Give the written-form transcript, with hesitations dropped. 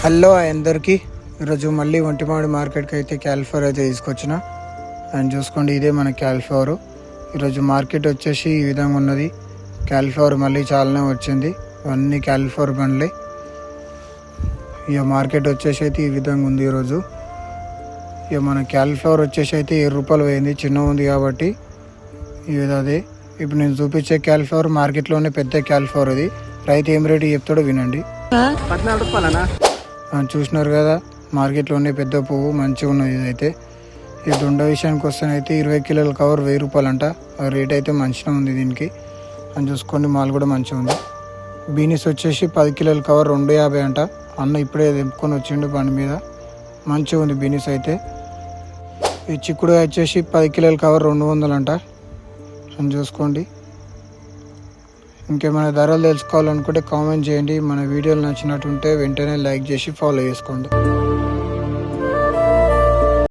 Hello అందరికీ ఈరోజు మళ్ళీ ఒంటిమాడి మార్కెట్కి అయితే క్యాలిఫ్లవర్ అయితే తీసుకొచ్చిన. అండ్ చూసుకోండి, ఇదే మన క్యాలిఫ్లవర్. ఈరోజు మార్కెట్ వచ్చేసి ఈ విధంగా ఉన్నది. క్యాలిఫ్లవర్ మళ్ళీ చాలానే వచ్చింది, అన్ని క్యాలిఫ్లవర్ బండ్లే. ఇక మార్కెట్ వచ్చేసి అయితే ఈ విధంగా ఉంది ఈరోజు. ఇక మన క్యాలిఫ్లవర్ వచ్చేసి అయితే ₹7 పోయింది, చిన్న ఉంది కాబట్టి. అదే ఇప్పుడు నేను చూపించే క్యాలిఫ్లవర్ మార్కెట్లోనే పెద్ద క్యాలిఫ్లవర్. ఇది రైతు ఏం రేటు చెప్తాడో వినండి. ₹14 చూసినారు కదా, మార్కెట్లోనే పెద్ద పువ్వు మంచిగా ఉన్నది. ఇదైతే ఈ దొండ విషయానికి వస్తేనైతే 20 కిలోల కవర్ ₹1000 అంట. ఆ రేట్ అయితే మంచిగా ఉంది దీనికి. అని చూసుకోండి, మాల్ కూడా మంచిగా ఉంది. బీనీస్ వచ్చేసి 10 కిలోల కవర్ $250 అంట. అన్న ఇప్పుడే తెంపుకొని వచ్చిండు బండి మీద, మంచిగా ఉంది బీనీస్ అయితే. ఈ చిక్కుడు వచ్చేసి 10 కిలోల కవర్ $200 అంట. అని చూసుకోండి. ఇంకేమైనా ధరలు తెలుసుకోవాలనుకుంటే కామెంట్ చేయండి. మన వీడియోలు నచ్చినట్టుంటే వెంటనే లైక్ చేసి ఫాలో చేసుకోండి.